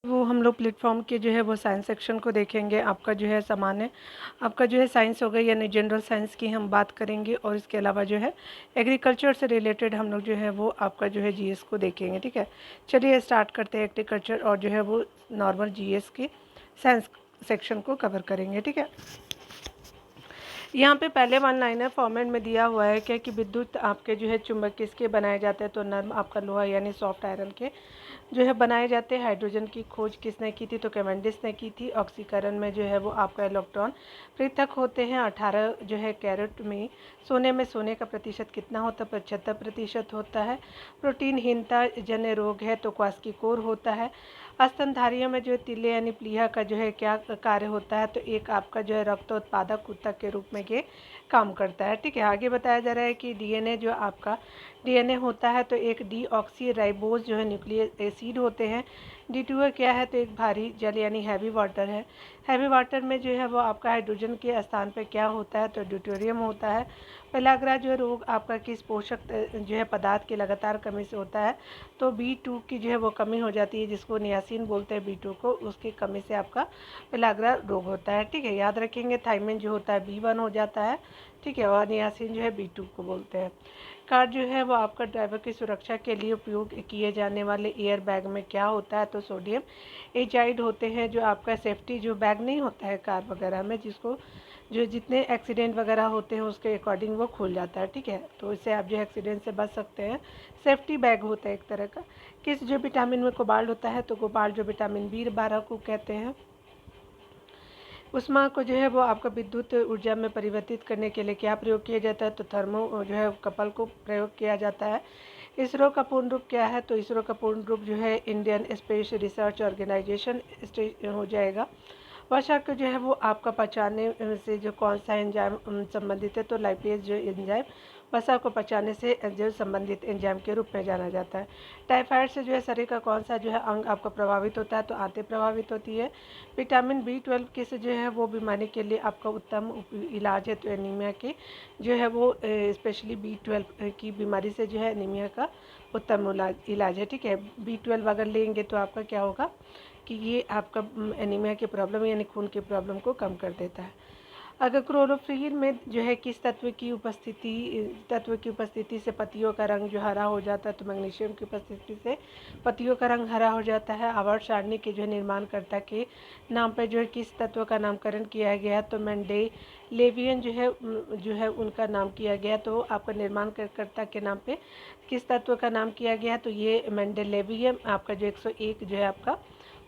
वो हम लोग प्लेटफॉर्म के जो है वो साइंस सेक्शन को देखेंगे। आपका जो है सामान्य आपका जो है साइंस हो गई, यानी जनरल साइंस की हम बात करेंगे, और इसके अलावा जो है एग्रीकल्चर से रिलेटेड हम लोग जो है वो आपका जो है जीएस को देखेंगे। ठीक है, चलिए स्टार्ट करते हैं। एग्रीकल्चर और जो है वो नॉर्मल जीएस के साइंस सेक्शन को कवर करेंगे। ठीक है, यहाँ पे पहले वन लाइनर फॉर्मेट में दिया हुआ है क्या कि विद्युत आपके जो है चुंबक किसके बनाए जाते हैं, तो नर्म आपका लोहा यानी सॉफ्ट आयरन के जो है बनाए जाते हैं। हाइड्रोजन की खोज किसने की थी, तो कैवेंडिश ने की थी। ऑक्सीकरण में जो है वो आपका इलेक्ट्रॉन पृथक होते हैं। 18 जो है कैरेट में सोने का प्रतिशत कितना होता है, 75% होता है। प्रोटीनहीनता जन्य रोग है तो क्वास्कीकोर होता है। स्तनधारियों में जो है तिल्ले यानी प्लीहा का जो है क्या कार्य होता है, तो एक आपका जो है रक्त उत्पादक ऊतक के रूप में ये काम करता है। ठीक है, आगे बताया जा रहा है कि डीएनए जो आपका डीएनए होता है तो एक डीऑक्सी राइबोज जो है न्यूक्लिक एसिड होते हैं। डी2 क्या है, तो एक भारी जल यानी हैवी वाटर है। हैवी वाटर में जो है वो आपका हाइड्रोजन के स्थान पे क्या होता है, तो ड्यूटेरियम होता है। पेलाग्रा जो रोग आपका किस पोषक जो है पदार्थ की लगातार कमी से होता है, तो B2 की जो है वो कमी हो जाती है, जिसको नियासिन बोलते हैं B2 को, उसकी कमी से आपका पेलाग्रा रोग होता है। ठीक है, याद रखेंगे। थाइमिन जो होता है B1 हो जाता है। ठीक है, और नियासिन जो है B2 को बोलते हैं। कार जो है वो आपका ड्राइवर की सुरक्षा के लिए उपयोग किए जाने वाले एयर बैग में क्या होता है, तो सोडियम एजाइड होते हैं। जो आपका सेफ्टी जो बैग नहीं होता है कार वगैरह में, जिसको जो जितने एक्सीडेंट वगैरह होते हैं उसके अकॉर्डिंग वो खुल जाता है। ठीक है, तो इससे आप जो एक्सीडेंट से बच सकते हैं। सेफ्टी बैग होता है एक तरह का। किस जो विटामिन में कोबाल्ट होता है, तो कोबाल्ट जो विटामिन B12 को कहते हैं। उष्मा को जो है वो आपका विद्युत ऊर्जा में परिवर्तित करने के लिए क्या प्रयोग किया जाता है, तो थर्मो जो है कपल को प्रयोग किया जाता है। इसरो का पूर्ण रूप क्या है, तो इसरो का पूर्ण रूप जो है इंडियन स्पेस रिसर्च ऑर्गेनाइजेशन हो जाएगा। वर्षा को जो है वो आपका पचाने से जो कौन सा एंजाइम संबंधित है, तो लाइपेज जो एंजाइम वसा को पचाने से जो संबंधित एंजाइम के रूप में जाना जाता है। टाइफाइड से जो है शरीर का कौन सा जो है अंग आपका प्रभावित होता है, तो आंतें प्रभावित होती है। विटामिन B12 किस जो है वो बीमारी के लिए आपका उत्तम इलाज है, तो एनीमिया की जो है वो स्पेशली B12 की बीमारी से जो है एनीमिया का उत्तम इलाज है। ठीक है, B12 अगर लेंगे तो आपका क्या होगा कि ये आपका एनीमिया की प्रॉब्लम यानी खून की प्रॉब्लम को कम कर देता है। अगर क्लोरोफिल में जो है किस तत्व की उपस्थिति से पत्तियों का रंग जो हरा हो जाता है, तो मैग्नीशियम की उपस्थिति से पत्तियों का रंग हरा हो जाता है। आवर्त सारणी के जो है निर्माणकर्ता के नाम पर जो है किस तत्व का नामकरण किया गया, तो मेंडेलेवियन जो है उनका नाम किया गया। तो आपका निर्माणकर्ता के नाम पे किस तत्व का नाम किया गया, तो ये मेंडेलेवियम आपका जो 101 जो है आपका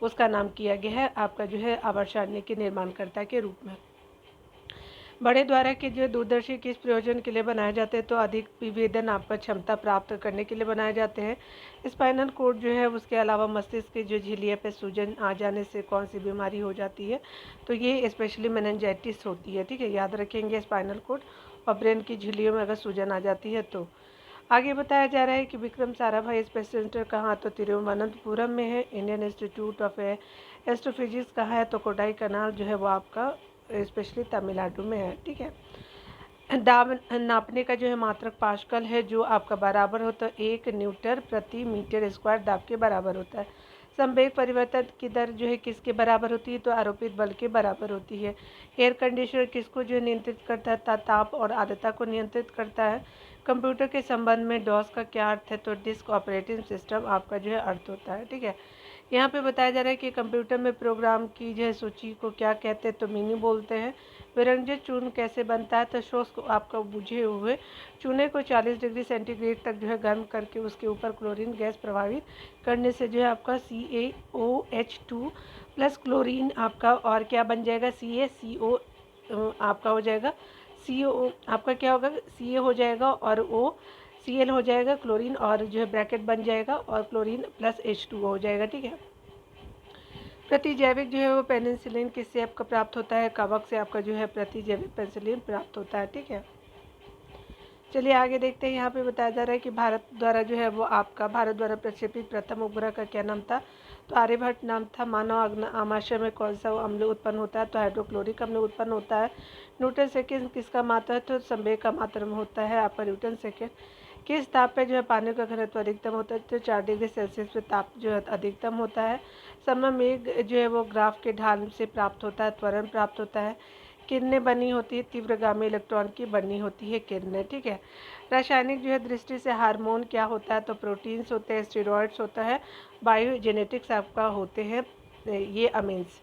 उसका नाम किया गया है, आपका जो है आवर्त सारणी के निर्माणकर्ता के रूप में। बड़े द्वारा के जो दूरदर्शी किस प्रयोजन के लिए बनाए जाते हैं, तो अधिक विभेदन आपका क्षमता प्राप्त करने के लिए बनाए जाते हैं। स्पाइनल कोड जो है उसके अलावा मस्तिष्क की जो झिल्लियों पे सूजन आ जाने से कौन सी बीमारी हो जाती है, तो ये स्पेशली मेनिंजाइटिस होती है। ठीक है, याद रखेंगे स्पाइनल कोड और ब्रेन की झिल्लियों में अगर सूजन आ जाती है तो। आगे बताया जा रहा है कि विक्रम साराभाई स्पेस सेंटर कहाँ, तो तिरुवनंतपुरम में है। इंडियन इंस्टीट्यूट ऑफ एस्ट्रोफिजिक्स कहाँ है, तो कोडाई कनाल जो है वो आपका स्पेशली तमिलनाडु में है। ठीक है, दाब नापने का जो है मात्रक पास्कल है, जो आपका बराबर होता है 1 न्यूटन प्रति मीटर स्क्वायर दाब के बराबर होता है। संवेग परिवर्तन की दर जो है किसके बराबर होती है, तो आरोपित बल के बराबर होती है। एयर कंडीशनर किसको जो है नियंत्रित करता है, ताप और आर्द्रता को नियंत्रित करता है। कंप्यूटर के संबंध में डॉस का क्या अर्थ है, तो डिस्क ऑपरेटिंग सिस्टम आपका जो है अर्थ होता है। ठीक है, यहाँ पे बताया जा रहा है कि कंप्यूटर में प्रोग्राम की जो है सूची को क्या कहते हैं, तो मेनू बोलते हैं। विरंजित चूर्ण कैसे बनता है, तो शोष को आपका बुझे हुए चूने को 40 डिग्री सेंटीग्रेड तक जो है गर्म करके उसके ऊपर क्लोरीन गैस प्रभावित करने से जो है आपका CaOH2 प्लस क्लोरीन आपका और क्या बन जाएगा, CaCO आपका हो जाएगा CO आपका क्या होगा, Ca हो जाएगा और O Cl हो जाएगा क्लोरीन, और जो है ब्रैकेट बन जाएगा और क्लोरीन प्लस H2O हो जाएगा। ठीक है, प्रतिजैविक जो है वो पेनिसिलिन किससे आपका प्राप्त होता है, कवक से आपका जो है प्रतिजैविक पेनिसिलिन प्राप्त होता है। ठीक है, चलिए आगे देखते हैं। यहाँ पे बताया जा रहा है कि भारत द्वारा प्रक्षेपित प्रथम उपग्रह का क्या नाम था, तो आर्यभट्ट नाम था। मानव आमाशय में कौन सा अम्ल उत्पन्न होता है, तो हाइड्रोक्लोरिक अम्ल उत्पन्न होता है। न्यूटन सेकेंड किसका मात्रा है, तो संवेग का मात्रा में होता है आपका न्यूटन सेकेंड। किस ताप पे जो है पानी का घनत्व अधिकतम होता है? तो 4 डिग्री सेल्सियस पे ताप जो है अधिकतम होता है। सममेघ जो है वो ग्राफ के ढाल से प्राप्त होता है, त्वरण प्राप्त होता है। किरणें बनी होती है, तीव्रगामी इलेक्ट्रॉन की बनी होती है किरणें, ठीक है। रासायनिक जो है दृष्टि से हार्मोन क्या होता है? तो प्रोटीन्स होते हैं, स्टेरॉइड्स होता है, बायोजेनेटिक्स आपका होते हैं ये अमीन्स,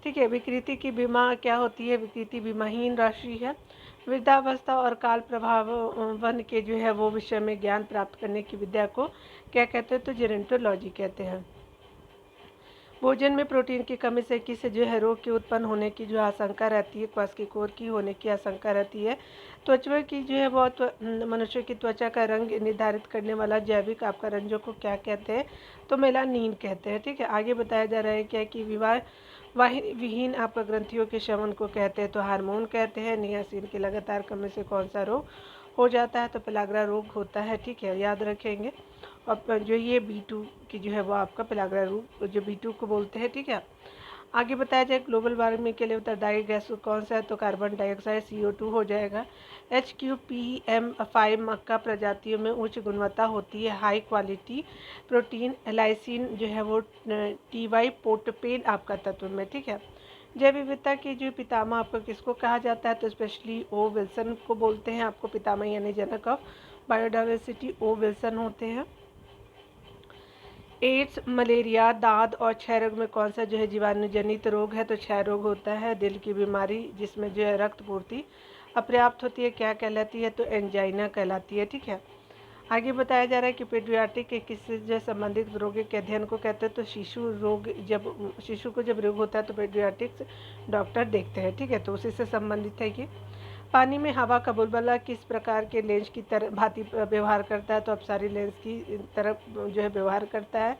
ठीक है। विकृति की बीमा क्या होती है? विकृति बीमाहीन राशि है। वृद्धावस्था और काल प्रभावन के जो है वो विषय में ज्ञान प्राप्त करने की विद्या को क्या कहते हैं? तो जेरेंटोलॉजी कहते हैं। भोजन में प्रोटीन की कमी से किस जो है रोग के उत्पन्न होने की जो आशंका रहती है? क्वास्किकोर की होने की आशंका रहती है। त्वचा की जो है वो मनुष्य की त्वचा का रंग निर्धारित करने वाला जैविक आपका रंजों को क्या कहते हैं? तो मेलानिन कहते हैं, ठीक है। आगे बताया जा रहा है क्या कि विवाह वाहिनी विहीन आपका ग्रंथियों के शमन को कहते हैं? तो हार्मोन कहते हैं। नियासिन की लगातार कमी से कौन सा रोग हो जाता है? तो पेलाग्रा रोग होता है, ठीक है, याद रखेंगे। और जो ये B2 की जो है वो आपका पेलाग्रा रोग जो B2 को बोलते हैं, ठीक है। आगे बताया जाए ग्लोबल वार्मिंग के लिए उत्तरदायी गैस कौन सा है? तो कार्बन डाइऑक्साइड CO2 हो जाएगा। HQPM5 मक्का प्रजातियों में उच्च गुणवत्ता होती है, हाई क्वालिटी प्रोटीन एलाइसिन जो है वो TY पोर्टपेन आपका तत्व में, ठीक है। जैव विविधता की जो पितामह आपको किसको कहा जाता है? तो स्पेशली O विल्सन को बोलते हैं आपको पितामह यानी जनक ऑफ बायोडाइवर्सिटी O विल्सन होते हैं। एड्स, मलेरिया, दाद और क्षय रोग में कौन सा जो है जीवाणु जनित रोग है? तो क्षय रोग होता है। दिल की बीमारी जिसमें जो है रक्त पूर्ति अपर्याप्त होती है क्या कहलाती है? तो एंजाइना कहलाती है, ठीक है। आगे बताया जा रहा है कि पेडियाट्रिक के किससे जो संबंधित रोग के अध्ययन को कहते हैं? तो शिशु रोग, जब शिशु को जब रोग होता है तो पेडियाट्रिक्स डॉक्टर देखते हैं, ठीक है। तो उसी से संबंधित है ये। पानी में हवा का बुलबुला किस प्रकार के लेंस की तरह भांति व्यवहार करता है? तो अपसारी लेंस की तरफ जो है व्यवहार करता है।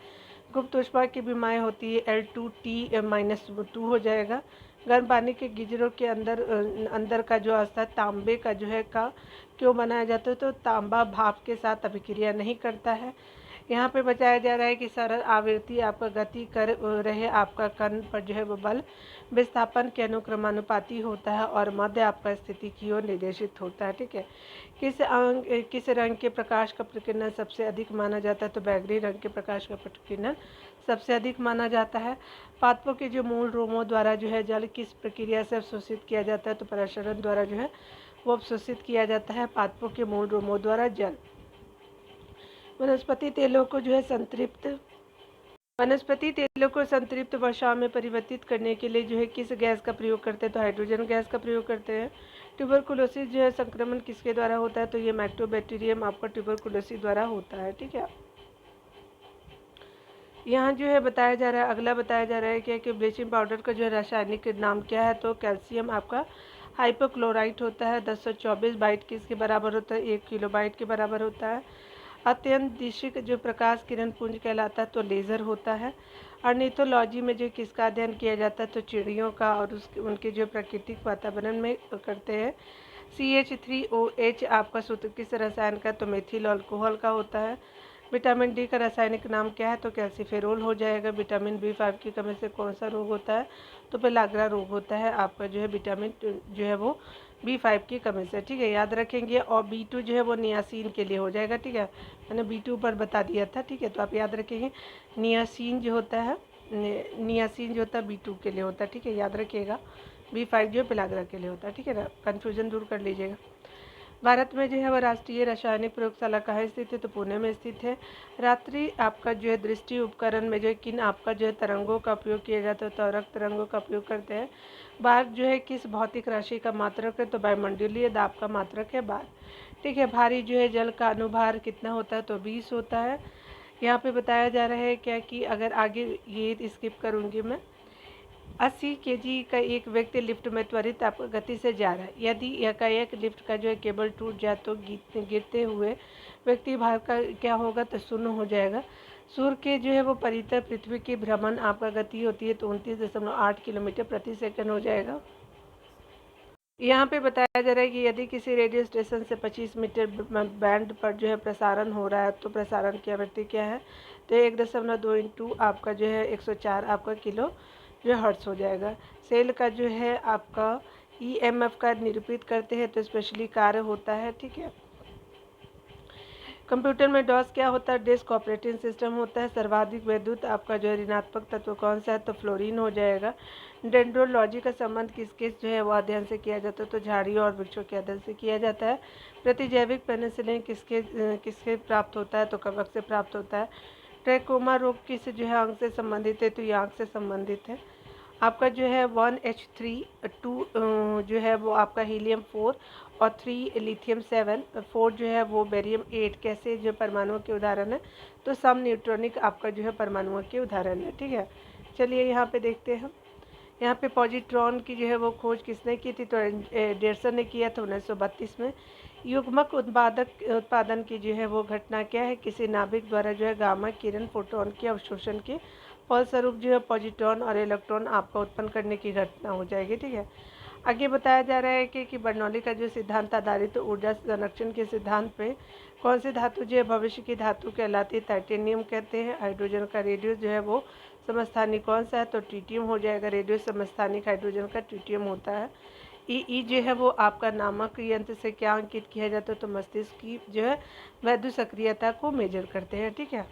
गुप्त ऊष्मा की बीमारी होती है, L2T-2 हो जाएगा। गर्म पानी के गीजरों के अंदर का जो अवस्था तांबे का जो है का क्यों बनाया जाता है? तो तांबा भाप के साथ अभिक्रिया नहीं करता है। यहाँ पे बताया जा रहा है कि सरल आवृत्ति आपका गति कर रहे आपका कण पर जो है वो बल विस्थापन के अनुक्रमानुपाती होता है और मध्य आपका स्थिति की ओर निर्देशित होता है, ठीक है। किस रंग के प्रकाश का प्रकीर्णन सबसे अधिक माना जाता है? तो बैगनी रंग के प्रकाश का प्रकीर्णन सबसे अधिक माना जाता है। पादपों के जो मूल रोमों द्वारा जो है जल किस प्रक्रिया से अवशोषित किया जाता है? तो प्रसरण द्वारा जो है वो अवशोषित किया जाता है पादपों के मूल रोमों द्वारा जल। वनस्पति तेलों को जो है संतृप्त वर्षा में परिवर्तित करने के लिए जो है किस गैस का प्रयोग करते हैं? तो हाइड्रोजन गैस का प्रयोग करते हैं। ट्यूबरकुलोसिस जो है संक्रमण किसके द्वारा होता है? तो ये माइक्रोबैक्टीरियम आपका ट्यूबरकुलोसिस द्वारा होता है, ठीक है। यहाँ जो है बताया जा रहा है, अगला बताया जा रहा है क्या कि ब्लीचिंग पाउडर का जो है रासायनिक नाम क्या है? तो कैल्शियम आपका हाइपोक्लोराइट होता है। 1024 बाइट किसके बराबर होता है? 1 किलोबाइट के बराबर होता है। अत्यंत दिशिक जो प्रकाश किरण पुंज कहलाता है तो लेज़र होता है। अर्निथोलॉजी में जो किसका अध्ययन किया जाता है? तो चिड़ियों का और उनके जो प्राकृतिक वातावरण में करते हैं। CH3OH आपका सूत्र किस रसायन का? तो मेथिल अल्कोहल का होता है। विटामिन डी का रासायनिक नाम क्या है? तो कैल्सीफेरोल हो जाएगा। विटामिन B5 की कमी से कौन सा रोग होता है? तो पेलाग्रा रोग होता है आपका जो है विटामिन जो है वो B5 की कमी से, ठीक है, याद रखेंगे। और B2 जो है वो नियासिन के लिए हो जाएगा, ठीक है, मैंने B2 पर बता दिया था, ठीक है। तो आप याद रखेंगे नियासिन जो होता है B2 के लिए होता है, ठीक है, याद रखिएगा। B5 जो है पेलाग्रा के लिए होता है, ठीक है ना, कन्फ्यूजन दूर कर लीजिएगा। भारत में जो है वह राष्ट्रीय रासायनिक प्रयोगशाला कहाँ स्थित है? तो पुणे में स्थित है। रात्रि आपका जो है दृष्टि उपकरण में जो है किन आपका जो है तरंगों का उपयोग किया जाता है? तो रक्त तरंगों का उपयोग करते हैं। बार जो है किस भौतिक राशि का मात्रक है? तो वायुमंडलीय दाब का मात्रक है बार, ठीक है। भारी जो है जल का अनुभार कितना होता है? तो 20 होता है। यहाँ पे बताया जा रहा है क्या कि अगर आगे ये स्किप करूँगी मैं, 80 kg का एक व्यक्ति लिफ्ट में त्वरित गति से जा रहा है। यदि एकाएक लिफ्ट का जो है केबल टूट जाए तो गिरते हुए व्यक्ति भार का क्या होगा? तो शून्य हो जाएगा। सूर्य के जो है वो परितः पृथ्वी की भ्रमण आपका गति होती है तो 29.8 किलोमीटर प्रति सेकंड हो जाएगा। यहाँ पे बताया जा रहा है कि यदि किसी रेडियो स्टेशन से 25 मीटर बैंड पर जो है प्रसारण हो रहा है तो प्रसारण की आवृत्ति क्या है? तो 1.2 इंटू आपका जो है 104 आपका किलो जो हर्ट्ज हो जाएगा। सेल का जो है आपका EMF का निरूपित करते हैं तो स्पेशली कार्य होता है, ठीक है। कंप्यूटर में डॉस क्या होता है? डिस्क ऑपरेटिंग सिस्टम होता है। सर्वाधिक विद्युत आपका जो है ऋणात्मक तत्व कौन सा है? तो फ्लोरीन हो जाएगा। डेंड्रोलॉजी का संबंध किसके जो है वो अध्ययन से किया जाता है? तो झाड़ियों और वृक्षों के अध्ययन से किया जाता है। प्रतिजैविक पेनिसिलिन किसके प्राप्त होता है? तो कवक से प्राप्त होता है। ट्रैकोमा रोग किस जो है अंग से संबंधित है? तो ये आंख से संबंधित है। आपका जो है 1H3 2 जो है वो आपका हीलियम 4 और 3 लिथियम 7 4 जो है वो बेरियम 8 कैसे जो परमाणुओं के उदाहरण है? तो सम न्यूट्रॉनिक आपका जो है परमाणुओं के उदाहरण है। ठीक है, चलिए यहाँ पे देखते हैं। यहाँ पे पॉजिट्रॉन की जो है वो खोज किसने की थी? तो एंडरसन ने किया था 1932 में। युग्मक उत्पादन की जो है वो घटना क्या है? किसी नाभिक द्वारा जो है गामा किरण फोटोन के अवशोषण के फलस्वरूप जो है पॉजिट्रॉन और इलेक्ट्रॉन आपका उत्पन्न करने की घटना हो जाएगी। ठीक है, आगे बताया जा रहा है कि बर्नौली का जो सिद्धांत आधारित तो ऊर्जा संरक्षण के सिद्धांत पे कौन सी धातु जो है भविष्य की धातु कहलाती है? टाइटेनियम कहते हैं। हाइड्रोजन का रेडियो जो है वो समस्थानिक कौन सा है? तो ट्रिटियम हो जाएगा। रेडियो समस्थानिक हाइड्रोजन का ट्रिटियम होता है। ई जो है वो आपका नामक यंत्र से क्या अंकित किया जाता है? तो मस्तिष्क की जो है वैद्य सक्रियता को मेजर करते हैं। ठीक है,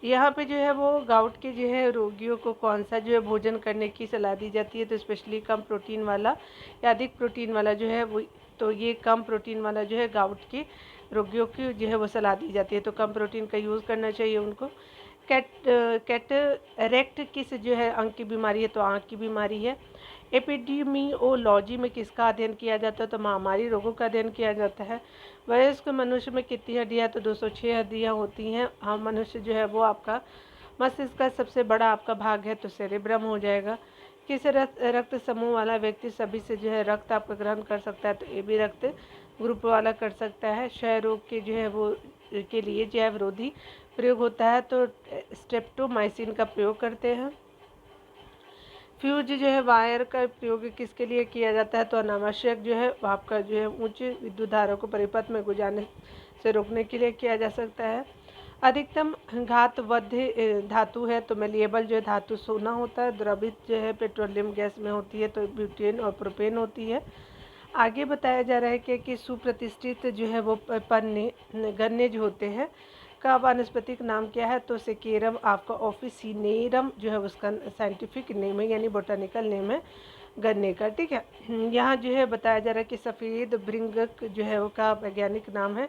यहाँ पे जो है वो गाउट के जो है रोगियों को कौन सा जो है भोजन करने की सलाह दी जाती है? तो स्पेशली कम प्रोटीन वाला या अधिक प्रोटीन वाला जो है वो, तो ये कम प्रोटीन वाला जो है गाउट के रोगियों की जो है वो सलाह दी जाती है। तो कम प्रोटीन का यूज़ करना चाहिए उनको। कैटरेक्ट किस जो है अंग की बीमारी है? तो आँख की बीमारी है। एपिडेमियोलॉजी में किसका अध्ययन किया जाता है? तो महामारी रोगों का अध्ययन किया जाता है। वयस्क मनुष्य में कितनी हड्डियाँ? तो 206 हड्डियाँ होती हैं। हाँ, मनुष्य जो है वो आपका मस्तिष्क का सबसे बड़ा आपका भाग है, तो सेरेब्रम हो जाएगा। किस रक्त समूह वाला व्यक्ति सभी से जो है रक्त आपका ग्रहण कर सकता है? तो ए बी रक्त ग्रुप वाला कर सकता है। क्षय रोग के जो है वो के लिए जैव रोधी प्रयोग होता है, तो स्ट्रेप्टोमाइसिन का प्रयोग करते हैं। फ्यूज जो है वायर का प्रयोग किसके लिए किया जाता है? तो अनावश्यक जो है आपका जो है उच्च विद्युत धारा को परिपथ में गुजारने से रोकने के लिए किया जा सकता है। अधिकतम घातवध्य धातु है, तो मेलिएबल जो है धातु सोना होता है। द्रवित जो है पेट्रोलियम गैस में होती है, तो ब्यूटेन और प्रोपेन होती है। आगे बताया जा रहा है कि सुप्रतिष्ठित जो है वो पन्ने गन्ने जो होते हैं का वानस्पतिक नाम क्या है? तो सेकेरम आपका ऑफिसिनेरम जो है उसका साइंटिफिक नेम है, यानी बोटानिकल नेम है गन्ने का। ठीक है, यहाँ जो है बताया जा रहा है कि सफ़ेद भृंगक जो है वो का वैज्ञानिक नाम है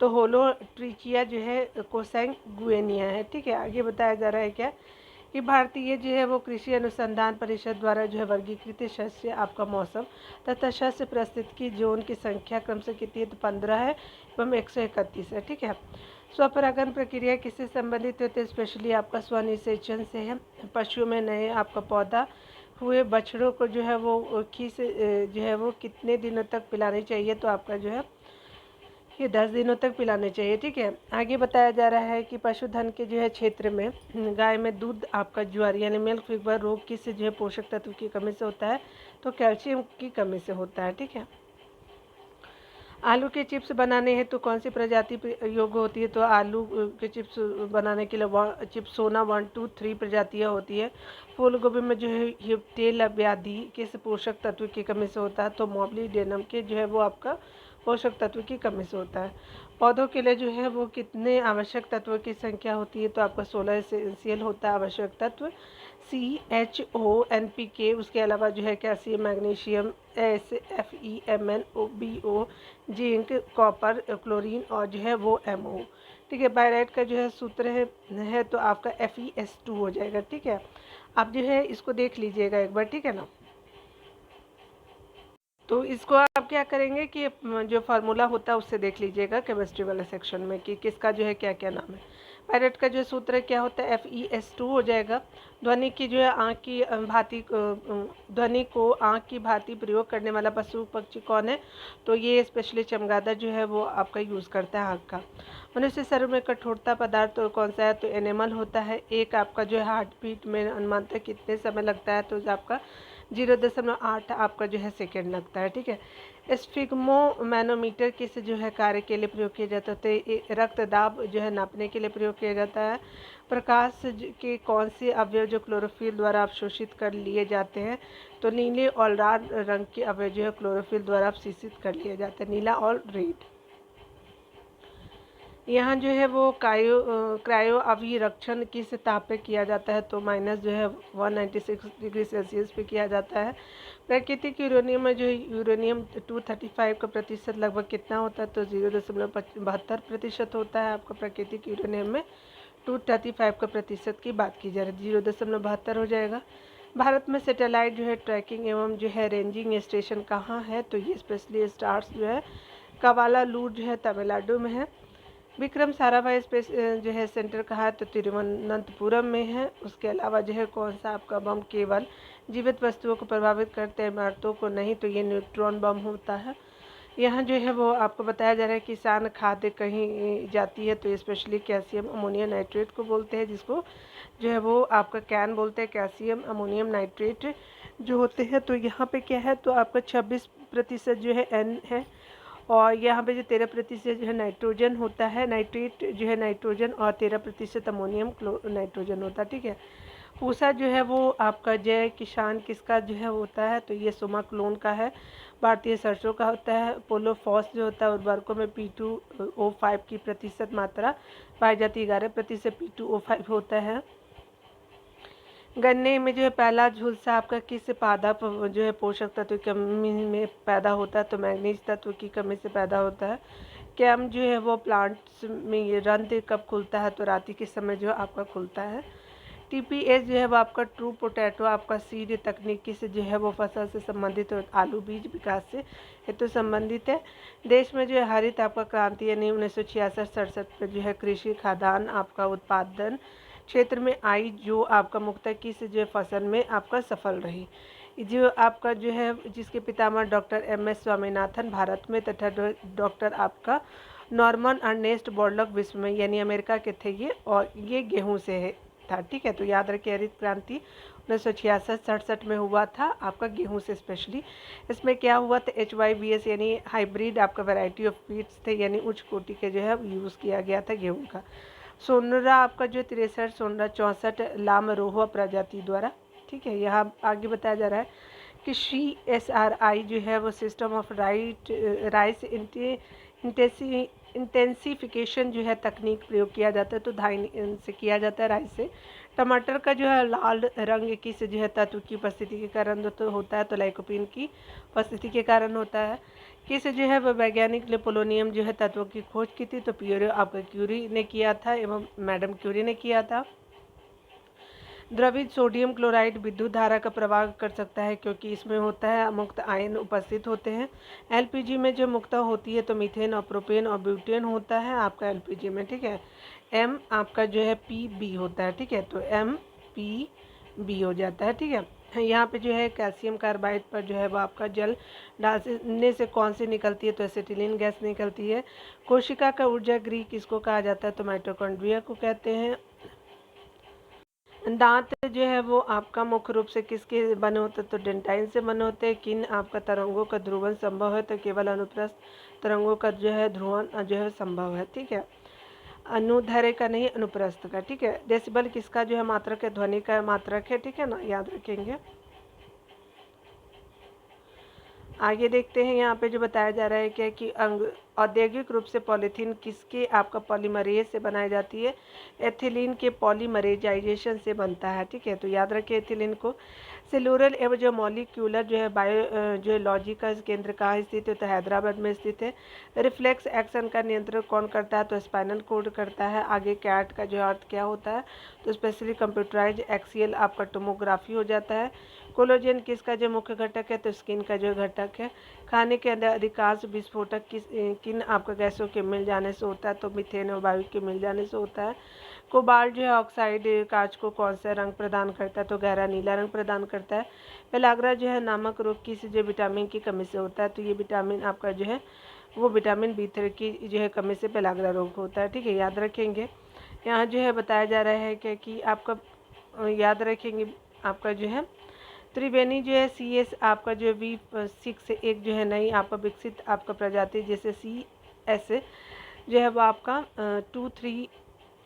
तो होलोट्रिचिया जो है कोसैंगुइनिया है। ठीक है, आगे बताया जा रहा है क्या कि भारतीय जो है वो कृषि अनुसंधान परिषद द्वारा जो है वर्गीकृत शस्य आपका मौसम तथा शस्य प्रस्तुत की जोन की संख्या क्रम से कितनी है? तो 15 है एवं 131 है। ठीक है, स्वपरागन प्रक्रिया किससे संबंधित होती है? स्पेशली आपका स्वनिषेचन से है। पशुओं में नए आपका पौधा हुए बछड़ों को जो है वो खीस जो है वो कितने दिनों तक पिलानी चाहिए? तो आपका जो है ये 10 दिनों तक पिलाने चाहिए। ठीक है, आगे बताया जा रहा है कि पशुधन के जो है क्षेत्र में गाय में दूध आपका ज्वार यानी मिल्क फीवर रोग किस जो है पोषक तत्व की कमी से होता है? तो कैल्शियम की कमी से होता है। ठीक है, आलू के चिप्स बनाने हैं तो कौन सी प्रजाति योग्य होती है? तो आलू के चिप्स बनाने के लिए चिप्सोना 1 2 3 प्रजातियाँ होती है। फूल गोभी में जो है तेल व्याधि किस पोषक तत्व की कमी से होता है? तो मोलिब्डेनम के जो है वो आपका पोषक तत्व की कमी से होता है। पौधों के लिए जो है वो कितने आवश्यक तत्वों की संख्या होती है? तो आपका 16 एसेंशियल होता है आवश्यक तत्व। CHO NPK, उसके अलावा जो है calcium magnesium FeMnO zinc copper chlorine और जो है वो MO। ठीक है, बायराइट का जो है सूत्र है तो आपका FeS2 हो जाएगा। ठीक है, आप जो है इसको देख लीजिएगा एक बार। ठीक है ना, तो इसको आप क्या करेंगे कि जो फार्मूला होता है उससे देख लीजिएगा केमिस्ट्री वाले सेक्शन में कि किसका जो है क्या क्या नाम है। पायरेट का जो सूत्र क्या होता है? FeS2 हो जाएगा। ध्वनि की जो है आँख की भांति ध्वनि को आँख की भांति प्रयोग करने वाला पशु पक्षी कौन है? तो ये स्पेशली चमगादड़ जो है वो आपका यूज़ करता है आँख का। मनुष्य शरीर में कठोरता पदार्थ तो कौन सा है? तो एनिमल होता है। एक आपका जो है हार्ट बीट में अनुमानतः कितने समय लगता है? तो आपका 0.8 आपका जो है सेकेंड लगता है। ठीक है, स्फिग्मो मैनोमीटर किस जो है कार्य के लिए प्रयोग किया जाता है? तो रक्त दाब जो है नापने के लिए प्रयोग किया जाता है। प्रकाश के कौन से अवयव जो क्लोरोफिल द्वारा अवशोषित कर लिए जाते हैं? तो नीले और लाल रंग के अवयव जो है क्लोरोफिल द्वारा अवशोषित कर लिए जाते हैं, नीला और रेड। यहाँ जो है वो क्रायो अभिरक्षण किस ताप पे किया जाता है, तो माइनस जो है 196 डिग्री सेल्सियस पे किया जाता है। प्राकृतिक यूरेनियम में जो है यूरेनियम 235 का प्रतिशत लगभग कितना होता है, तो 0.72% होता है आपका प्राकृतिक यूरेनियम में 235 का प्रतिशत की बात की जा रही है, 0.72 हो जाएगा। भारत में सैटेलाइट जो है ट्रैकिंग एवं जो है रेंजिंग स्टेशन कहाँ है, तो ये स्पेशली स्टार्स जो है कवालालूर जो है तमिलनाडु में है। विक्रम साराभाई स्पेस जो है सेंटर कहाँ है, तो तिरुवनंतपुरम में है। उसके अलावा जो है कौन सा आपका बम केवल जीवित वस्तुओं को प्रभावित करते हैं, इमारतों को नहीं, तो ये न्यूट्रॉन बम होता है। यहाँ जो है वो आपको बताया जा रहा है किसान खाद्य कहीं जाती है, तो स्पेशली कैल्शियम अमोनियम नाइट्रेट को बोलते हैं, जिसको जो है वो आपका कैन बोलते हैं, कैल्शियम अमोनियम नाइट्रेट जो होते हैं। तो यहाँ पे क्या है, तो आपका 26% जो है एन है, और यहाँ पे जो 13% जो है नाइट्रोजन होता है, नाइट्रेट जो है नाइट्रोजन, और 13% अमोनियम नाइट्रोजन होता है, ठीक है। पूसा जो है वो आपका जय किसान किसका जो है होता है, तो ये सोमा क्लोन का है, भारतीय सरसों का होता है। पोलो फॉस जो होता है उर्वरकों में P2O5 की प्रतिशत मात्रा पाई जाती है, 11% P2O5 होता है। गन्ने में जो है पहला झुलसा आपका किस पादप जो है पोषक तत्व की कमी में पैदा होता है, तो मैग्नीज तत्व की कमी से पैदा होता है। कैम जो है वो प्लांट्स में ये रंध्र कब खुलता है, तो रात के समय जो आपका खुलता है। टीपीएस जो है वो आपका ट्रू पोटैटो आपका सीड तकनीकी से जो है वो फसल से संबंधित और आलू बीज विकास से हेतु संबंधित है। देश में जो है हरित आपका क्रांति यानी 1966-67 में जो है कृषि खाद्यान्न आपका उत्पादन क्षेत्र में आई, जो आपका मुख्यतः किस जो फसल में आपका सफल रही, जो आपका जो है जिसके पितामह डॉक्टर एम.एस. स्वामीनाथन भारत में तथा डॉक्टर आपका नॉर्मन अर्नेस्ट बोरलॉग विश्व में यानी अमेरिका के थे ये, और ये गेहूं से है था, ठीक है। तो याद रखिए हरित क्रांति 1966-67 में हुआ था आपका गेहूं से स्पेशली। इसमें क्या हुआ था, HYBS यानी हाइब्रिड आपका वैरायटी ऑफ बीट्स थे, यानी उच्च कोटि के जो है यूज़ किया गया था गेहूं का। सोनरा आपका जो 63 सोनरा 64 लामरोहा प्रजाति द्वारा, ठीक है। यहाँ आगे बताया जा रहा है कि CSRI जो है वो सिस्टम ऑफ राइस इंटेंसिफिकेशन जो है तकनीक प्रयोग किया जाता है, तो धाई से किया जाता है राइस से। टमाटर का जो है लाल रंग किस जो है तत्व की उपस्थिति के कारण तो होता है, तो लाइकोपीन की उपस्थिति के कारण होता है। किस जो है वह वैज्ञानिक ने पोलोनियम जो है तत्वों की खोज की थी, तो पियरे आपका क्यूरी ने किया था एवं मैडम क्यूरी ने किया था। द्रवित सोडियम क्लोराइड विद्युत धारा का प्रवाह कर सकता है, क्योंकि इसमें होता है मुक्त आयन उपस्थित होते हैं। एलपीजी में जो मुक्त होती है, तो मीथेन और प्रोपेन और ब्यूटेन होता है आपका एलपीजी में, ठीक है। एम आपका जो है पी होता है, ठीक है, तो MPB हो जाता है, ठीक है। यहाँ पे जो है कैल्शियम कार्बाइड पर जो है वो आपका जल डालने से कौन सी निकलती है, तो एसिटिलीन गैस निकलती है। कोशिका का ऊर्जा गृह किसको कहा जाता है, तो माइटोकॉन्ड्रिया को कहते हैं। दांत जो है वो आपका मुख्य रूप से किसके बने होते हैं, तो डेंटाइन से बने होते हैं। किन आपका तरंगों का ध्रुवन संभव है, तो केवल अनुप्रस्थ तरंगों का जो है ध्रुवन जो है संभव है, ठीक है। अनुदैर्ध्य का नहीं, अनुप्रस्थ का, ठीक है। डेसिबल किसका जो है मात्रक है, ध्वनि का मात्रक है, ठीक है ना, याद रखेंगे। आगे देखते हैं यहाँ पे जो बताया जा रहा है क्या कि औद्योगिक रूप से पॉलीथीन किसके आपका पॉलीमरेज से बनाई जाती है, एथिलीन के पॉलीमरेजाइजेशन से बनता है, ठीक है। तो याद रखिए एथिलीन को। सेलुलर एवं जो मॉलिक्यूलर जो है बायो जो लॉजी का केंद्र कहाँ स्थित है, तो हैदराबाद में स्थित है। रिफ्लेक्स एक्शन का नियंत्रण कौन करता है, तो स्पाइनल कोड करता है। आगे कैट का जो अर्थ क्या होता है, तो स्पेशली कंप्यूटराइज एक्सियल आपका टोमोग्राफी हो जाता है। कोलेजन किसका जो मुख्य घटक है, तो स्किन का जो घटक है। खाने के अंदर अधिकांश विस्फोटक किन आपका गैसों के मिल जाने से होता है, तो मीथेन और वायु के मिल जाने से होता है। कोबाल्ट जो है ऑक्साइड कांच को कौन सा रंग प्रदान करता है, तो गहरा नीला रंग प्रदान करता है। पेलाग्रा जो है नामक रोग किस जो विटामिन की कमी से होता है, तो ये विटामिन आपका जो है वो विटामिन B3 की जो है कमी से पेलाग्रा रोग होता है, ठीक है, याद रखेंगे। यहाँ जो है बताया जा रहा है कि आपका याद रखेंगे आपका जो है त्रिवेणी जो है CS आपका जो V6 एक जो है नई आपका विकसित आपका प्रजाति जैसे CS जो है वो आपका 2-3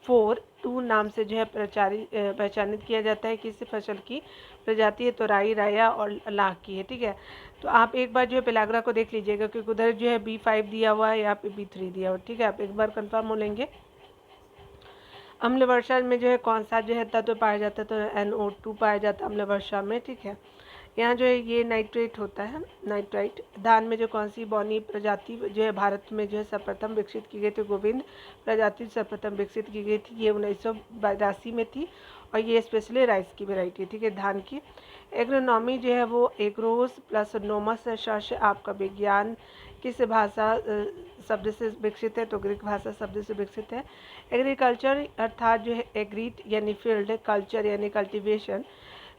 4.2 नाम से जो है पहचानित किया जाता है। किस फसल की प्रजाति है? तो राई, राया और लाख की है। ठीक है, तो आप एक बार जो है पेलाग्रा को देख लीजिएगा, क्योंकि उधर जो है B5 दिया हुआ है, यहाँ पे B3 दिया हुआ है। ठीक है, आप एक बार कंफर्म हो लेंगे। अम्ल वर्षा में जो है कौन सा जो है तत्व पाया जाता है? तो NO2 पाया जाता है अम्ल वर्षा में। ठीक है, यहाँ जो है ये नाइट्रेट होता है, नाइट्राइट। धान में जो कौन सी बौनी प्रजाति जो है भारत में जो है सर्वप्रथम विकसित की गई थी? गोविंद प्रजाति सर्वप्रथम विकसित की गई थी, ये 1982 में थी, और ये स्पेशली राइस की वेराइटी। ठीक है, धान की। एग्रोनॉमी जो है वो एग्रोस प्लस नोमस शस्य आपका विज्ञान किस भाषा शब्द से विकसित है? तो ग्रीक भाषा शब्द से विकसित है। एग्रीकल्चर अर्थात जो है एग्रीट यानी फील्ड, कल्चर यानी कल्टीवेशन,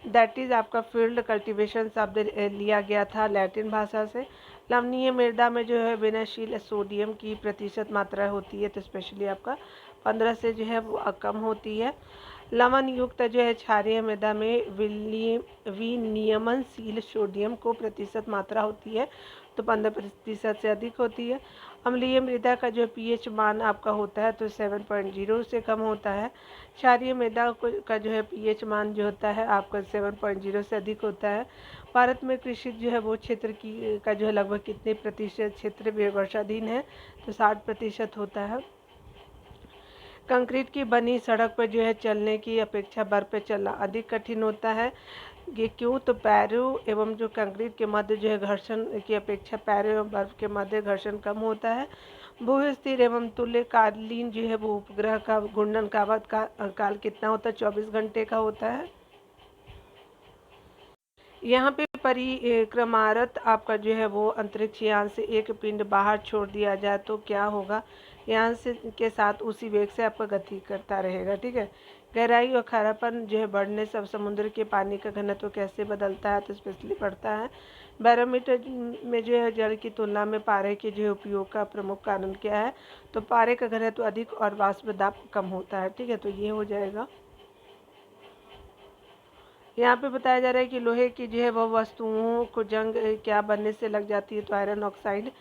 दैट इज़ आपका फील्ड कल्टीवेशन शब्द लिया गया था लैटिन भाषा से। लवणीय मृदा में जो है विनयशील सोडियम की प्रतिशत मात्रा होती है, तो स्पेशली आपका 15 से जो है वो कम होती है। लवण युक्त जो है क्षारीय मृदा में विनियमनशील सोडियम को प्रतिशत मात्रा होती है, तो 15% से अधिक होती है। अम्लीय मृदा का जो pH मान आपका होता है तो 7.0 से कम होता है। क्षारीय मृदा का जो है pH मान जो होता है आपका 7.0 से अधिक होता है। भारत में कृषि जो है वो क्षेत्र की का जो है लगभग कितने प्रतिशत क्षेत्र वर्षाधीन है? तो 60% होता है। कंक्रीट की बनी सड़क पर जो है चलने की अपेक्षा बर्फ पे चलना अधिक कठिन होता है। ये क्यों? तो पैरों एवं जो कंक्रीट के मध्य जो है घर्षण की अपेक्षा पैरों एवं बर्फ के मध्य घर्षण कम होता है। भू-स्थिर एवं तुल्यकालीन जो है वो उपग्रह का घूर्णन काल कितना होता है? 24 घंटे का होता है। यहाँ पे परिक्रमारत आपका जो है वो अंतरिक्ष यान से एक पिंड बाहर छोड़ दिया जाए तो क्या होगा? यान से के साथ उसी वेग से आपका गति करता रहेगा। ठीक है, गहराई और खारापन जो है बढ़ने से समुद्र के पानी का घनत्व कैसे बदलता है? तो स्पेशली बढ़ता है। बैरोमीटर में जो है जल की तुलना में पारे के जो है उपयोग का प्रमुख कारण क्या है? तो पारे का घनत्व अधिक और वाष्प दाब कम होता है। ठीक है, तो ये हो जाएगा। यहाँ पे बताया जा रहा है कि लोहे की जो है वह वस्तुओं को जंग क्या बनने से लग जाती है? तो आयरन ऑक्साइड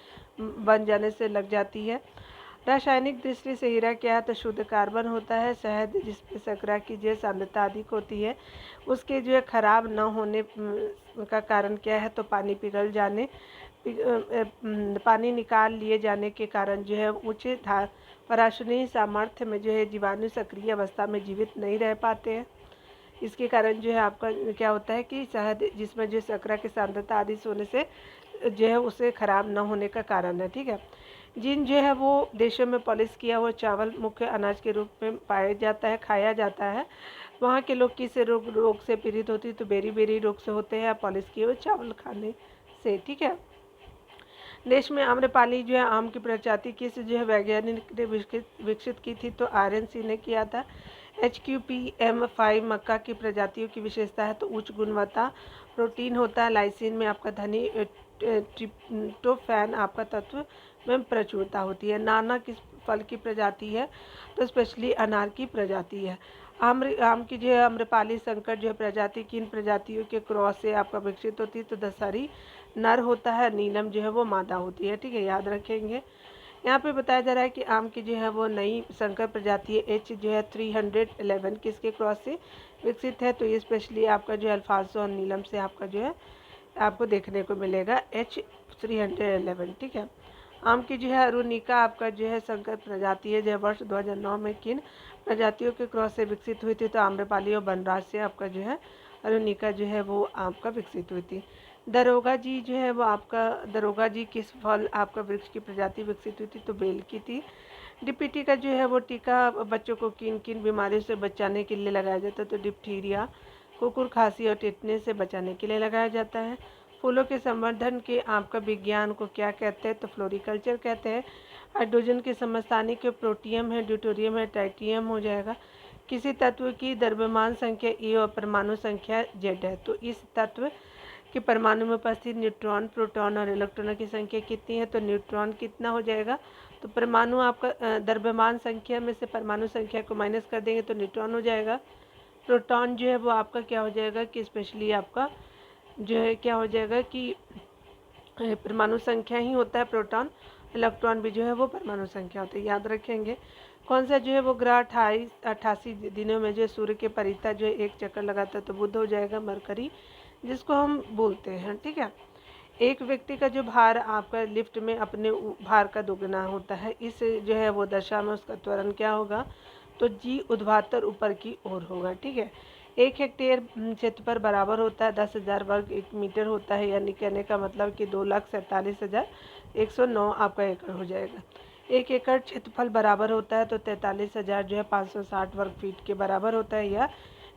बन जाने से लग जाती है। रासायनिक दृष्टि से हीरा क्या है? तो शुद्ध कार्बन होता है। शहद जिसमें शर्करा की जो है सांद्रता अधिक होती है, उसके जो है खराब न होने का कारण क्या है? तो पानी पिघल जाने पानी निकाल लिए जाने के कारण जो है उच्च पराशनीय सामर्थ्य में जो है जीवाणु सक्रिय अवस्था में जीवित नहीं रह पाते हैं। इसके कारण जो है आपका क्या होता है कि शहद जिसमें जो शर्करा की सांद्रता अधिक होने से जो है उसे खराब न होने का कारण है। ठीक है, जिन जो है वो देशों में पॉलिश किया हुआ चावल मुख्य अनाज के रूप में पाया जाता है, खाया जाता है, वहाँ के लोग किस रोग से पीड़ित होती है? तो बेरी रोग से होते हैं पॉलिश किए हुए चावल खाने से। ठीक है, देश में आम्रपाली जो है आम की प्रजाति किस जो है वैज्ञानिक ने विकसित की थी? तो RNC ने किया था। HQPM5 मक्का की प्रजातियों की विशेषता है, तो उच्च गुणवत्ता प्रोटीन होता है। लाइसिन में आपका धनी ट्रिप्टोफैन आपका तत्व में प्रचुरता होती है। नाना किस फल की प्रजाति है? तो स्पेशली अनार की प्रजाति है। आम की जो है आम्रपाली संकर जो है प्रजाति किन प्रजातियों के क्रॉस से आपका विकसित होती है? तो दशहरी नर होता है, नीलम जो है वो मादा होती है। ठीक है, याद रखेंगे। यहाँ पे बताया जा रहा है कि आम की जो है वो नई संकर प्रजाति है H जो है 311 किसके क्रॉस से विकसित है? तो ये स्पेशली आपका जो है अल्फांसो और नीलम से आपका जो है आपको देखने को मिलेगा H311। ठीक है, आम की जो है अरुणिका आपका जो है संकर प्रजाति है, जो वर्ष 2009 में किन प्रजातियों के क्रॉस से विकसित हुई थी? तो आम्रपाली और बनराज से आपका जो है अरुणिका जो है वो आपका विकसित हुई थी। दरोगा जी जो है वो आपका दरोगा जी किस फल आपका वृक्ष की प्रजाति विकसित हुई थी? तो बेल की थी। DPT का जो है वो टीका बच्चों को किन किन बीमारियों से बचाने के लिए लगाया जाता है? तो डिप्थीरिया, कुकुर खांसी और टिटनेस से बचाने के लिए लगाया जाता है। फूलों के संवर्धन के आपका विज्ञान को क्या कहते हैं? तो फ्लोरिकल्चर कहते हैं। हाइड्रोजन के समस्थानिक के प्रोटियम है, ड्यूटेरियम है, ट्राइटियम हो जाएगा। किसी तत्व की द्रव्यमान संख्या E और परमाणु संख्या Z है, तो इस तत्व कि परमाणु में उपस्थित न्यूट्रॉन, प्रोटॉन और इलेक्ट्रॉनों की संख्या कितनी है? तो न्यूट्रॉन कितना हो जाएगा? तो परमाणु आपका द्रव्यमान संख्या में से परमाणु संख्या को माइनस कर देंगे तो न्यूट्रॉन हो जाएगा। प्रोटॉन जो है वो आपका क्या हो जाएगा कि स्पेशली आपका जो है क्या हो जाएगा कि परमाणु संख्या ही होता है प्रोटॉन, इलेक्ट्रॉन भी जो है वो परमाणु संख्या होती है, याद रखेंगे। कौन सा जो है वो ग्रह 88 दिनों में जो सूर्य के परितः जो है एक चक्कर लगाता है, तो बुध हो जाएगा, मरकरी जिसको हम बोलते हैं। ठीक है, एक व्यक्ति का जो भार आपका लिफ्ट में अपने भार का दोगुना होता है, इस जो है वो दशा में उसका त्वरण क्या होगा, तो जी ऊर्ध्वाधर ऊपर की ओर होगा। ठीक है, 1 हेक्टेयर क्षेत्रफल बराबर होता है 10,000 वर्ग 1 मीटर होता है, यानी कहने का मतलब कि 2,47,109 आपका एकड़ हो जाएगा। 1 एकड़ क्षेत्रफल बराबर होता है तो 43,000 जो है 560 वर्ग फीट के बराबर होता है, या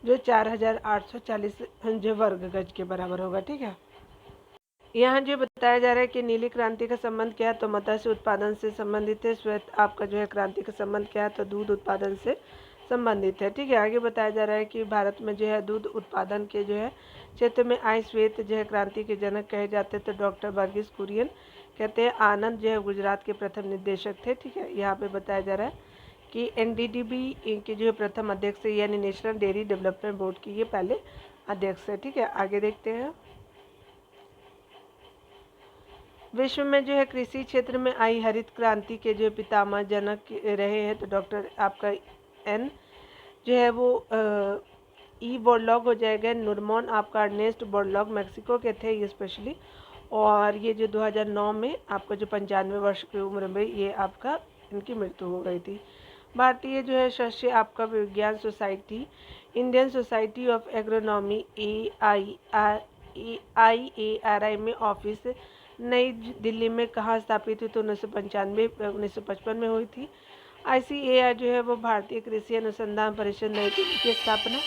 जो 4,840 जो वर्ग गज के बराबर होगा। ठीक है, यहाँ जो बताया जा रहा है कि नीली क्रांति का संबंध क्या है, तो मत्स्य उत्पादन से संबंधित है। श्वेत आपका जो है क्रांति का संबंध क्या है, तो दूध उत्पादन से संबंधित है। ठीक है, आगे बताया जा रहा है कि भारत में जो है दूध उत्पादन के जो है क्षेत्र में आई श्वेत जो है क्रांति के जनक कहे जाते हैं, तो डॉक्टर वर्गीस कुरियन कहते हैं। आनंद जो है गुजरात के प्रथम निदेशक थे। ठीक है, यहाँ पे बताया जा रहा है कि NDDB के जो है प्रथम अध्यक्ष है, यानी नेशनल डेयरी डेवलपमेंट बोर्ड की ये पहले अध्यक्ष है। ठीक है, आगे देखते हैं। विश्व में जो है कृषि क्षेत्र में आई हरित क्रांति के जो पितामह जनक रहे हैं, तो डॉक्टर आपका एन जो है वो ई बोरलॉग हो जाएगा। नुरमोन आपका अर्नेस्ट बोरलॉग मेक्सिको के थे ये स्पेशली, और ये जो 2009 में आपका जो 95 वर्ष की उम्र में ये आपका इनकी मृत्यु हो गई थी। भारतीय जो है शस्य आपका विज्ञान society, Indian society of agronomy IARI में ऑफिस नई दिल्ली में कहाँ स्थापित हुई, तो 1955 में हुई थी। ICAR जो है वो भारतीय कृषि अनुसंधान परिषद नई दिल्ली की स्थापना।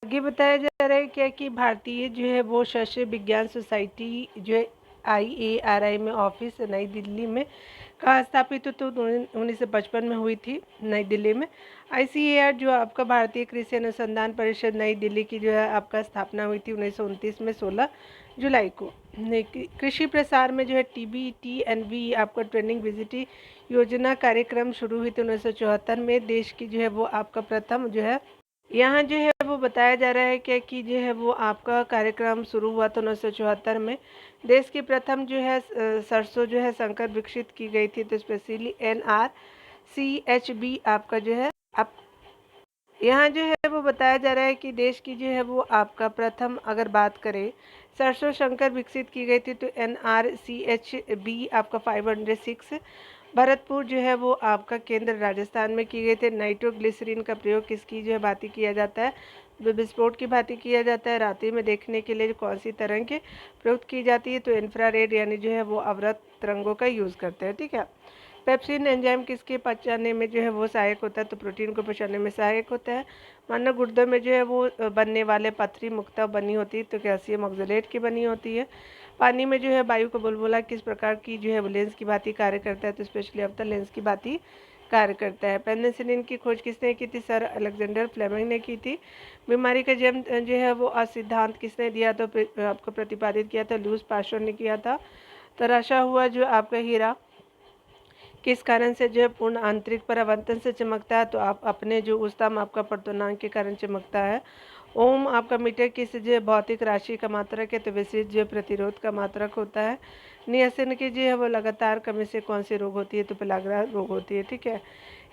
आगे बताया जा रहा है क्या कि भारतीय जो है वो शस्य विज्ञान सोसाइटी जो है IARI में ऑफिस नई दिल्ली में कहाँ स्थापित हुई, तो 1955 में हुई थी नई दिल्ली में। ICAR जो आपका भारतीय कृषि अनुसंधान परिषद नई दिल्ली की जो है आपका स्थापना हुई थी 1929 में 16 जुलाई को। कृषि प्रसार में जो है TBTNV आपका ट्रेनिंग विजिट योजना कार्यक्रम शुरू हुई थी 1974 में। देश की जो है वो आपका प्रथम जो है यहाँ जो है वो बताया जा रहा है क्या कि जो है वो आपका कार्यक्रम शुरू हुआ था 1974 में। देश की प्रथम जो है सरसों जो है संकर विकसित की गई थी, तो स्पेशली NRCHB आपका जो है आप यहाँ जो है वो बताया जा रहा है कि देश की जो है वो आपका प्रथम अगर बात करें सरसों शंकर विकसित की गई थी, तो NRCHB आपका 506 भरतपुर जो है वो आपका केंद्र राजस्थान में की गई थे। नाइट्रोग्लिसरीन का प्रयोग किसकी जो है भांति किया जाता है, विस्फोट की भांति किया जाता है। रात्रि में देखने के लिए कौन सी तरंग प्रयुक्त की जाती है, तो इंफ्रारेड यानी जो है वो अवरत तरंगों का यूज़ करते हैं। ठीक है, पेप्सिन एंजाइम किसके पचाने में जो है वो सहायक होता है, तो प्रोटीन को पचाने में सहायक होता है। मानव गुर्दों में जो है वो बनने वाले पथरी मुक्ता बनी होती है, तो कैल्शियम ऑक्जेलेट की बनी होती है। पानी में जो है वायु का बुलबुला किस प्रकार की जो है वो लेंस की भांति कार्य करता है, तो स्पेशली अवतल लेंस की भांति कार्य करता है। पेनिसिलिन की खोज किसने की थी, सर अलेक्जेंडर फ्लेमिंग ने की थी। बीमारी का जन्म जो है वो सिद्धांत किसने दिया, तो आपको प्रतिपादित किया था लुईस पास्चर ने किया था। तराशा हुआ जो आपका हीरा किस कारण से जो है पूर्ण आंतरिक परावर्तन से चमकता है, तो आप अपने जो उस्तम आपका पर्तनांक के कारण चमकता है। ओम आपका मीटर किस जो भौतिक राशि का मात्रक है, तो विशेष जो प्रतिरोध का मात्रक होता है। नियसिन की जो है वो लगातार कमी से कौन सी रोग होती है, तो पेलाग्रा रोग होती है। ठीक है,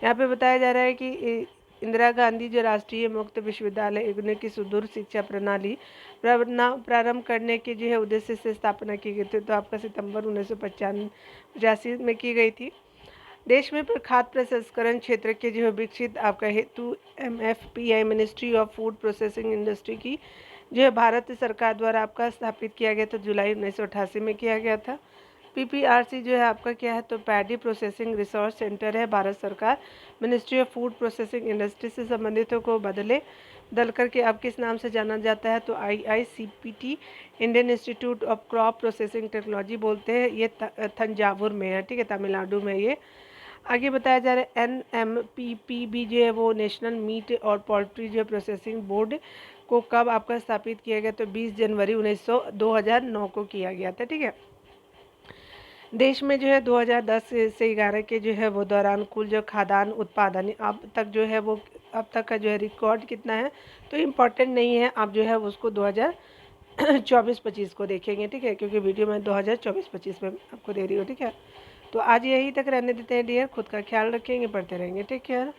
यहाँ पे बताया जा रहा है कि इंदिरा गांधी जो राष्ट्रीय मुक्त विश्वविद्यालय इग्नू की सुदूर शिक्षा प्रणाली प्रारंभ करने के जो है उद्देश्य से स्थापना की गई थी, तो आपका सितंबर 1985 में की गई थी। देश में खाद्य प्रसंस्करण क्षेत्र के जो है विकसित आपका हेतु MFPI ministry of food processing industry की जो है भारत सरकार द्वारा आपका स्थापित किया गया था, जुलाई 1988 में किया गया था। PPRC जो है आपका क्या है, तो पैडी प्रोसेसिंग रिसोर्स सेंटर है। भारत सरकार ministry of food processing industry से संबंधितों को बदल करके अब किस नाम से जाना जाता है, तो IICPT Indian institute of crop processing technology बोलते हैं। ये तंजावुर में है। ठीक है, तमिलनाडु में ये। आगे बताया जा रहा है NMPPB जो है वो नेशनल मीट और पोल्ट्री जो प्रोसेसिंग बोर्ड को कब आपका स्थापित किया गया, तो 20 जनवरी 2009 को किया गया था। ठीक है, देश में जो है 2010 से 11 के जो है वो दौरान कुल जो खाद्यान्न उत्पादन अब तक जो है वो अब तक का जो है रिकॉर्ड कितना है, तो इम्पॉर्टेंट नहीं है, आप जो है उसको 2024-25 को देखेंगे। ठीक है, क्योंकि वीडियो में 2024-25 में आपको दे रही हो। ठीक है, तो आज यहीं तक रहने देते हैं डियर। खुद का ख्याल रखेंगे, पढ़ते रहेंगे। Take care.